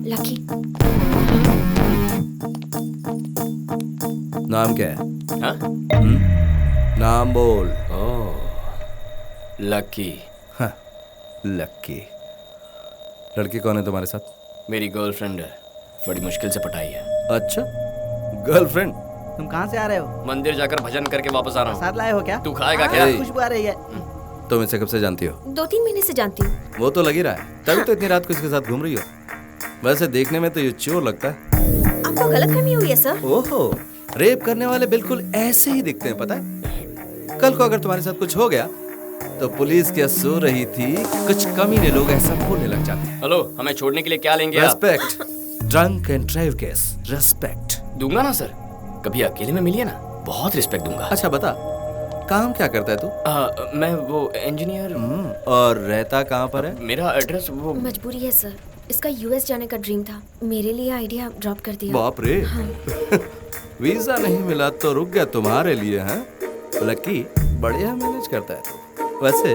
Lucky. नाम क्या है? हाँ? नाम बोल। लकी। हाँ, लकी। लड़की कौन है तुम्हारे साथ? मेरी गर्लफ्रेंड है, बड़ी मुश्किल से पटाई है। अच्छा, गर्लफ्रेंड। तुम कहाँ से आ रहे हो? मंदिर जाकर भजन करके वापस आ रहा हूँ। साथ लाए हो क्या? तू खाएगा क्या? खुशबू आ रही है। तुम इसे कब से जानती हो? 2-3 महीने से जानती हूँ। वो तो लग ही रहा है, तभी तो इतनी रात को इसके साथ घूम रही हो। वैसे देखने में तो ये चोर लगता है। आपको गलतफहमी हुई है सर। ओहो, रेप करने वाले बिल्कुल ऐसे ही दिखते हैं, पता है? कल को अगर तुम्हारे साथ कुछ हो गया तो पुलिस क्या सो रही थी, कुछ कमीने लोग ऐसा बोलने लग जाते हैं। हेलो, हमें छोड़ने के लिए क्या लेंगे आप? Respect, drunk and drive case, respect दूंगा ना सर, कभी अकेले में मिलिए ना, बहुत रिस्पेक्ट दूंगा। अच्छा बता, काम क्या करता है तू? मैं वो इंजीनियर। और रहता कहाँ पर है? मेरा एड्रेस वो मजबूरी है सर, इसका यूएस जाने का ड्रीम था, मेरे लिए आइडिया ड्रॉप कर दिया। बाप रे। वीजा नहीं मिला तो रुक गया तुम्हारे लिए, हैं? लकी बढ़िया मैनेज करता है तू। वैसे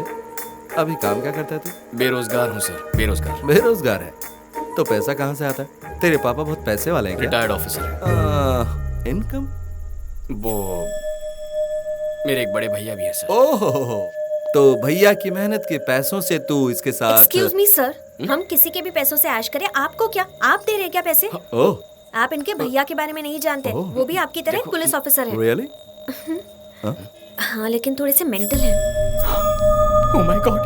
अभी काम क्या करता है तू? बेरोजगार हूँ सर, बेरोजगार। बेरोजगार है तो पैसा कहाँ से आता है? तेरे पापा बहुत पैसे वाले हैं क्या? Retired officer. इनकम? वो मेरे एक बड़े भैया भी है सर। ओहो, तो भैया की मेहनत के पैसों से तू इसके साथ? एक्सक्यूज मी सर, हम किसी के भी पैसों से ऐश करें, आपको क्या? आप दे रहे हैं क्या पैसे? ओह, आप इनके भैया के बारे में नहीं जानते, वो भी आपकी तरह पुलिस ऑफिसर है। रियली? हाँ, लेकिन थोड़े से मेंटल है। Oh my God.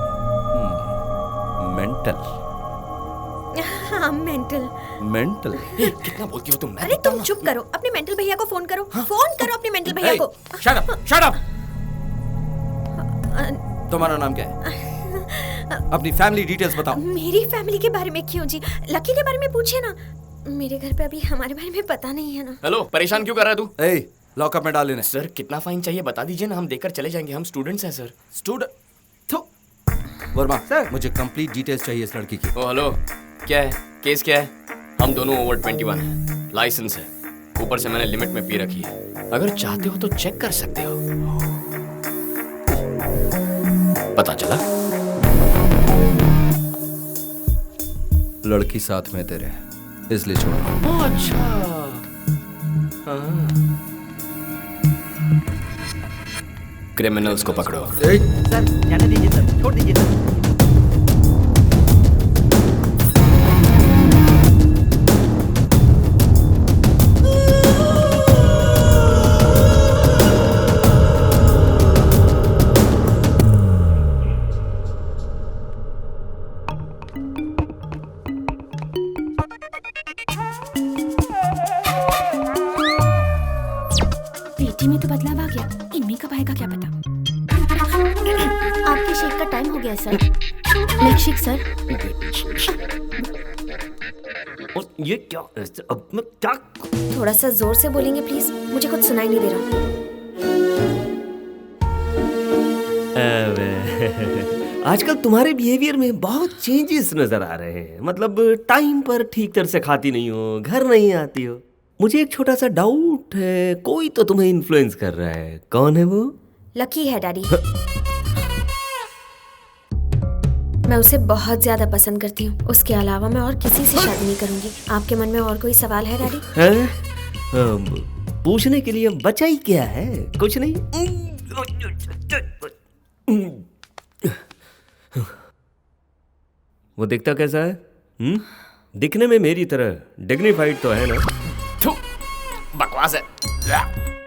मेंटल? हाँ, मेंटल। मेंटल? कितना बोलती हो तुम? अरे तुम चुप करो, अपने मेंटल भैया को फोन करो। फोन करो अपने मेंटल भैया को। Shut up, shut up. तुम्हारा नाम क्या है? अपनी फैमिली डिटेल्स बताओ। मेरी फैमिली के बारे में क्यों जी? लकी के बारे में पूछिए ना, मेरे घर पे अभी हमारे बारे में पता नहीं है ना। हेलो, परेशान क्यों कर रहा है तू? ए, लॉकअप में डाल लेने। सर कितना फाइन चाहिए बता दीजिए ना, हम देकर चले जाएंगे, हम स्टूडेंट्स हैं सर। स्टूडेंट? वर्मा सर, मुझे कंप्लीट डिटेल्स चाहिए इस लड़की की। ओ हेलो, क्या है केस, क्या है? हम दोनों ओवर 21 हैं, लाइसेंस है, ऊपर से मैंने लिमिट में पी रखी है। अगर चाहते हो तो चेक कर सकते हो। पता चला? लड़की साथ में तेरे, इसलिए छोड़। अच्छा। क्रिमिनल्स को पकड़ो। सर जाने दीजिए सर, छोड़ दीजिए सर। पेटी में तो बदलाव आ गया, इनमें कब आएगा क्या पता। आपके शेक का टाइम हो गया सर। Milk shake sir. और ये क्या? अब मैं क्या? थोड़ा सा जोर से बोलेंगे प्लीज, मुझे कुछ सुनाई नहीं दे रहा। आजकल तुम्हारे बिहेवियर में बहुत चेंजेस नजर आ रहे हैं। मतलब टाइम पर ठीक तरह से खाती नहीं हो, घर नहीं आती हो। मुझे एक छोटा सा डाउट है, कोई तो तुम्हें इन्फ्लुएंस कर रहा है। कौन है वो? लकी है डैडी। मैं उसे बहुत ज्यादा पसंद करती हूँ, उसके अलावा मैं और किसी से शादी नहीं करूंगी। आपके मन में और कोई सवाल है डैडी? हैं? पूछने के लिए बचा ही क्या है? कुछ नहीं। वो दिखता कैसा है? दिखने में मेरी तरह डिग्निफाइड तो है ना? बकवास है।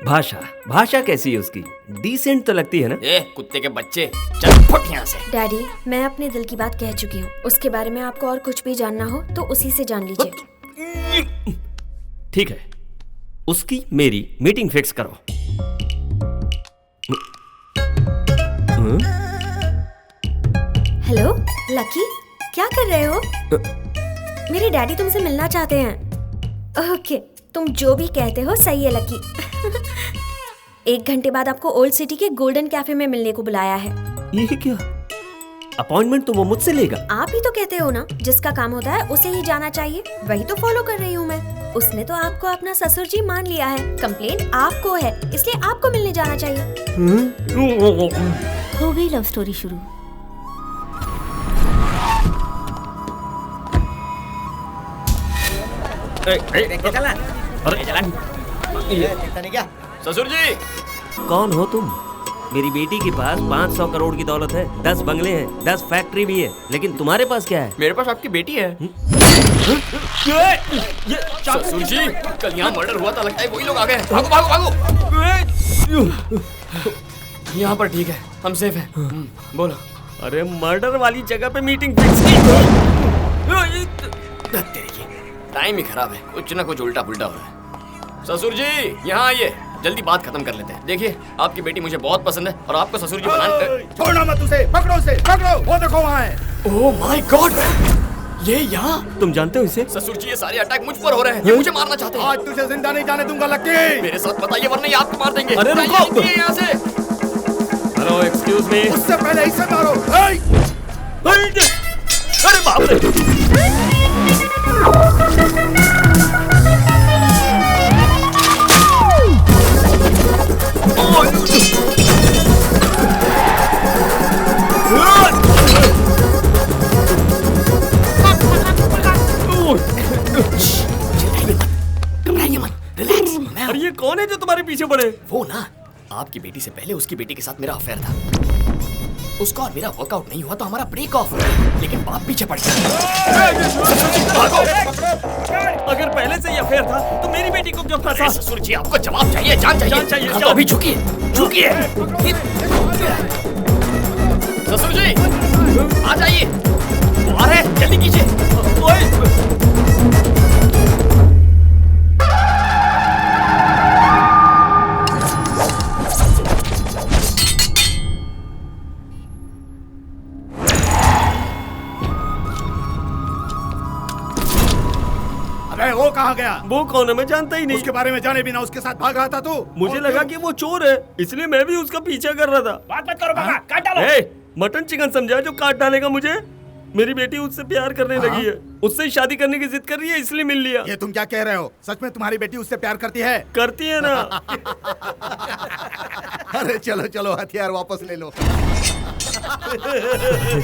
भाषा कैसी है उसकी? डिसेंट तो लगती है ना? ए कुत्ते के बच्चे, चल फट यहाँ से। डैडी, मैं अपने दिल की बात कह चुकी हूँ। उसके बारे में आपको और कुछ भी जानना हो तो उसी से जान लीजिए। ठीक है, उसकी मेरी मीटिंग फिक्स करो। हेलो लकी, क्या कर रहे हो? मेरे डैडी तुमसे मिलना चाहते हैं। ओके, तुम जो भी कहते हो सही है लकी। 1 घंटे बाद आपको ओल्ड सिटी के गोल्डन कैफे में मिलने को बुलाया है। ये क्या? अपॉइंटमेंट तो वो मुझसे लेगा। आप ही तो कहते हो ना, जिसका काम होता है उसे ही जाना चाहिए, वही तो फॉलो कर रही हूँ मैं। उसने तो आपको अपना ससुर जी मान लिया है, कंप्लेंट आपको है, इसलिए आपको मिलने जाना चाहिए। हो गई लव स्टोरी शुरू। चला अरे देखता नहीं क्या? ससुर जी कौन हो तुम? मेरी बेटी के पास 500 करोड़ की दौलत है, 10 बंगले हैं, 10 फैक्ट्री भी है, लेकिन तुम्हारे पास क्या है? मेरे पास आपकी बेटी है। ससुर जी कल यहाँ मर्डर हुआ था, लगता है वही लोग आ गए। भागो भागो भागो। यहाँ पर ठीक है, हम सेफ हैं। बोलो। अरे मर्डर वाली जगह पे मीटिंग फिक्स की। टाइम ही खराब है, कुछ ना कुछ उल्टा पुल्टा हो रहा है। ससुर जी यहाँ आइए, जल्दी बात खत्म कर लेते हैं। देखिए आपकी बेटी मुझे बहुत पसंद है और आपको ससुर जी बनाने। छोड़ना मत उसे, पकड़ो उसे, पकड़ो। वो देखो वहाँ है। ओह माय गॉड, ये यहाँ। तुम जानते हो इसे? ससुर जी ये सारे अटैक मुझ पर हो रहे हैं, ये मुझे मारना चाहते हैं। आज तुझे जिंदा नहीं जाने दूंगा लक्की। मेरे साथ बताइए वरना ये आपको मार देंगे। अरे रुको। जाइए यहाँ से। Hello excuse me. उससे पहले इसे मारो। अरे बाप रे। घबराइए मत, रिलैक्स। अरे ये कौन है जो तुम्हारे पीछे पड़े? वो ना आपकी बेटी से पहले उसकी बेटी के साथ मेरा अफेयर था। उसका और मेरा वर्कआउट नहीं हुआ तो हमारा ब्रेक ऑफ हो गया, लेकिन बाप पीछे पड़ गया। अगर पहले से ही अफेयर था तो मेरी बेटी को क्यों फंसा? ससुर जी आपको जवाब चाहिए, जान चाहिए। जान चाहिए, हाँ, तो जान। अभी झुकिए, झुकिए। ससुर जी आ जाइए, वो आ रहे हैं, जल्दी कीजिए। अबे वो कहाँ गया? वो कौन है? मैं जानता ही नहीं। उसके बारे में जाने बिना उसके साथ भाग रहा था तू। मुझे लगा कि वो चोर है, इसलिए मैं भी उसका पीछा कर रहा था। बात मत करो बाबा, काट डालो। ए, मटन चिकन समझा जो काट डालेगा मुझे? मेरी बेटी उससे प्यार करने लगी है, उससे ही शादी करने की जिद कर रही है, इसलिए मिल लिया। ये तुम क्या कह रहे हो? सच में तुम्हारी बेटी उससे प्यार करती है? करती है ना। अरे चलो चलो हथियार वापस ले लो।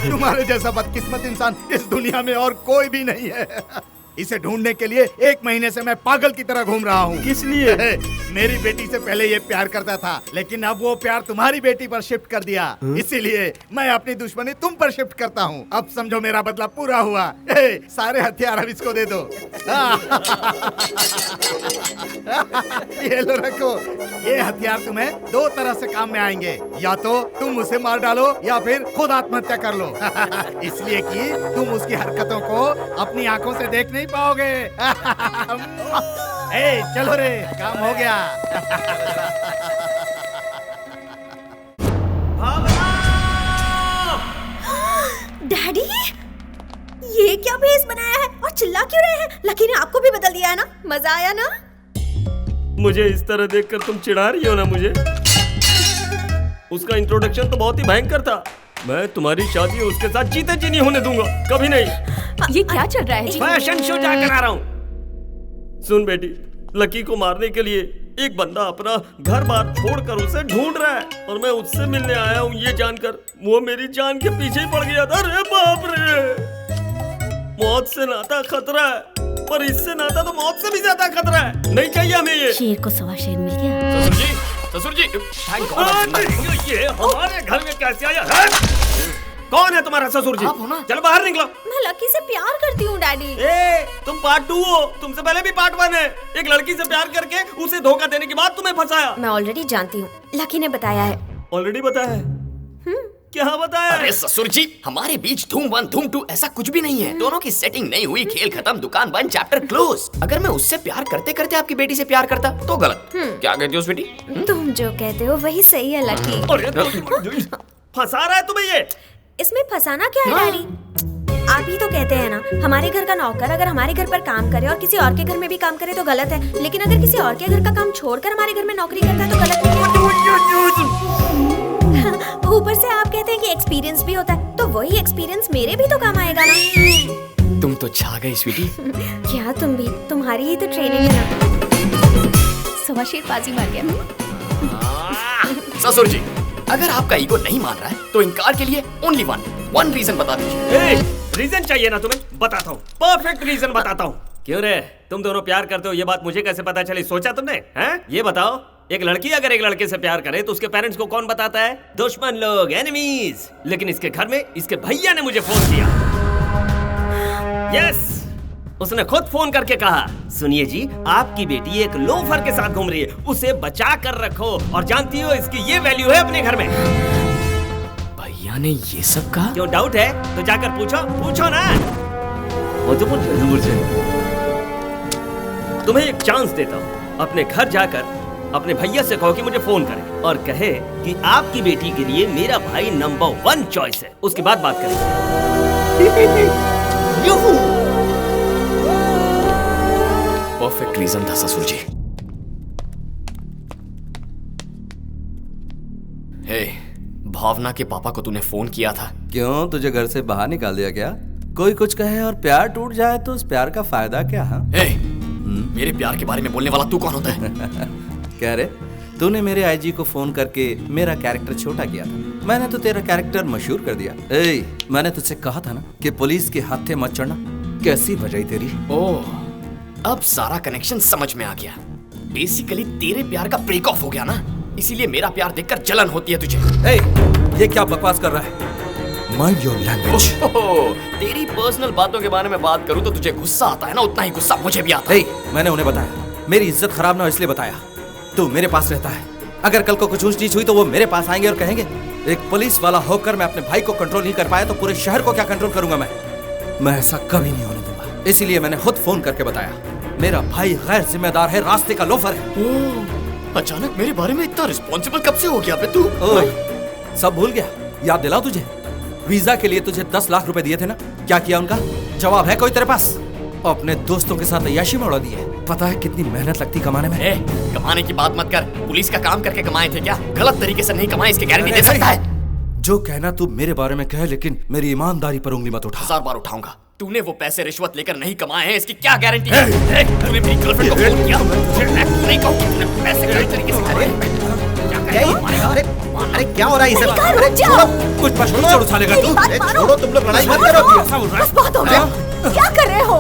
तुम्हारे जैसा बदकिस्मत इंसान इस दुनिया में और कोई भी नहीं है। इसे ढूंढने के लिए 1 महीने से मैं पागल की तरह घूम रहा हूँ। किस लिए? मेरी बेटी से पहले ये प्यार करता था, लेकिन अब वो प्यार तुम्हारी बेटी पर शिफ्ट कर दिया। इसीलिए मैं अपनी दुश्मनी तुम पर शिफ्ट करता हूँ। अब समझो मेरा बदला पूरा हुआ। सारे हथियार अब इसको दे दो। ये लो रखो। ये हथियार तुम्हें 2 तरह से काम में आएंगे, या तो तुम उसे मार डालो या फिर खुद आत्महत्या कर लो। इसलिए कि तुम उसकी हरकतों को अपनी आंखों से देख नहीं पाओगे। चलो रे, काम हो गया। डैडी ये क्या भेस बनाया है और चिल्ला क्यों रहे हैं? लकी ने आपको भी बदल दिया है ना? मजा आया ना? मुझे इस तरह देखकर तुम चिढ़ा रही हो ना मुझे? उसका इंट्रोडक्शन तो बहुत ही भयंकर था। मैं तुम्हारी शादी उसके साथ जीते जी नहीं होने दूंगा, कभी नहीं। ये क्या चल रहा है जी? फैशन शो जा करा रहा हूँ। सुन बेटी, लकी को मारने के लिए एक बंदा अपना घर बार छोड़कर उसे ढूंढ रहा है और मैं उससे मिलने आया हूँ ये जानकर वो मेरी जान के पीछे ही पड़ गया था। अरे बाप रे, मौत से नाता खतरा है, पर इससे नाता तो मौत से भी ज्यादा खतरा है। नहीं चाहिए हमें ये। शेर को सवा शेर मिल गया। ससुर जी थैंक गॉड। ये हमारे घर में कैसे आया है? कौन है तुम्हारा ससुर जी? आप हो ना? चलो बाहर निकलो। मैं लकी से प्यार करती हूँ डैडी। ए, तुम पार्ट 2 हो, तुमसे पहले भी पार्ट 1 है। एक लड़की से प्यार करके उसे धोखा देने के बाद तुम्हें फंसाया। मैं ऑलरेडी जानती हूँ, लकी ने बताया है। ऑलरेडी बताया है? क्या बताया? अरे ससुर जी हमारे बीच धूम 1 धूम 2 ऐसा कुछ भी नहीं है। दोनों की सेटिंग नहीं हुई, खेल खत्म, दुकान बंद, चैप्टर क्लोज। अगर मैं उससे प्यार करते करते आपकी बेटी से प्यार करता तो गलत। क्या कहती हो उस बेटी? तुम जो कहते हो वही सही है लकी। अरे फंसा रहा है तुम्हें ये? इसमें फंसाना क्या है डैडी? आप ही तो कहते हैं ना, हमारे घर का नौकर अगर हमारे घर पर काम करे और किसी और के घर में भी काम करे तो गलत है, लेकिन अगर किसी और के घर का काम छोड़कर हमारे घर में नौकरी करता है तो गलत नहीं है। ऊपर से आप कहते हैं कि एक्सपीरियंस भी होता है, तो वही एक्सपीरियंस मेरे भी तो काम आएगा ना। तुम तो छा गई स्वीटी। क्या तुम भी? तुम्हारी ही तो ट्रेनिंग है ना। सवा शेर बाजी मार गया। ससुर जी अगर आपका ईगो नहीं मान रहा है तो इनकार के लिए ओनली वन रीजन बता दीजिए। रीजन चाहिए ना तुम्हें? बताता हूँ, परफेक्ट रीजन बताता हूँ। क्यों रे, तुम दोनों प्यार करते हो ये बात मुझे कैसे पता चली? सोचा तुमने? हैं? ये बताओ, एक लड़की अगर एक लड़के से प्यार करे तो उसके पेरेंट्स को कौन बताता है? दुश्मन लोग, एनिमीज। लेकिन इसके घर में इसके भैया ने मुझे फोन किया। यस, उसने खुद फोन करके कहा, सुनिए जी, आपकी बेटी एक लोफर के साथ घूम रही है, उसे बचा कर रखो। और जानती हो इसकी ये वैल्यू है अपने घर में। भैया ने ये सब कहा? क्यों डाउट है तो जाकर पूछो ना। वो तो मुझे तुम्हें एक चांस देता हूँ, अपने घर जाकर अपने भैया से कहो कि मुझे फोन करे और कहे कि आपकी बेटी के लिए मेरा भाई नंबर 1 चॉइस है। उसके बाद बात करेंगे। परफेक्ट रीजन था ससुर जी। हे, भावना के पापा को तूने फोन किया था? क्यों, तुझे घर से बाहर निकाल दिया क्या? कोई कुछ कहे और प्यार टूट जाए तो उस प्यार का फायदा क्या? हाँ, मेरे प्यार के बारे में बोलने वाला तू कौन होता है? कह रहे तूने मेरे आईजी को फोन करके मेरा कैरेक्टर छोटा किया था, मैंने तो तेरा कैरेक्टर मशहूर कर दिया। मैंने तुझसे कहा था ना कि पुलिस के हाथे मत चढ़ना। कैसी बजाई तेरी। ओह, अब सारा कनेक्शन समझ में आ गया। बेसिकली तेरे प्यार का ब्रेक ऑफ हो गया ना, इसीलिए मेरा प्यार देखकर जलन होती है तुझे। ये क्या बकवास कर रहा है? Mind your language. तेरी पर्सनल बातों के बारे में बात करूं तो तुझे गुस्सा आता है ना, उतना ही गुस्सा मुझे भी आता है। मैंने उन्हें बताया, मेरी इज्जत खराब ना हो इसलिए बताया। तू मेरे पास रहता है, अगर कल को कुछ ऊंच नीच हुई तो वो मेरे पास आएंगे और कहेंगे एक पुलिस वाला होकर मैं अपने भाई को कंट्रोल नहीं कर पाया तो पूरे शहर को क्या कंट्रोल करूंगा मैं ऐसा कभी नहीं होने दूंगा। इसीलिए मैंने खुद फोन करके बताया, मेरा भाई गैर जिम्मेदार है, रास्ते का लोफर है। अचानक मेरे बारे में इतना रिस्पॉन्सिबल कब से हो गया बे तू? सब भूल गया? याद दिलाओ तुझे, वीजा के लिए तुझे 10 लाख रुपए दिए थे ना, क्या किया उनका? जवाब है कोई तेरे पास? अपने दोस्तों के साथ अय्याशी में उड़ा दिए। पता है कितनी मेहनत लगती कमाने में? कमाने की बात मत कर, पुलिस का काम करके कमाए थे क्या? गलत तरीके से नहीं कमाए, इसकी गारंटी दे सकता है? जो कहना तू मेरे बारे में कह, लेकिन मेरी ईमानदारी पर उंगली मत उठा। 1000 बार उठाऊंगा। तूने वो पैसे रिश्वत लेकर नहीं कमाए हैं, इसकी क्या गारंटी है? तूने मेरी गर्लफ्रेंड को फोन किया, नहीं कहूं कि तूने पैसे गलत तरीके से खाए। अरे क्या हो रहा है ये सब? अरे छोड़ो, कुछ पशु छोड़ सालेगा तू। छोड़ो, तुम लोग लड़ाई मत करो। बस बहुत हो गया। क्या कर रहे हो?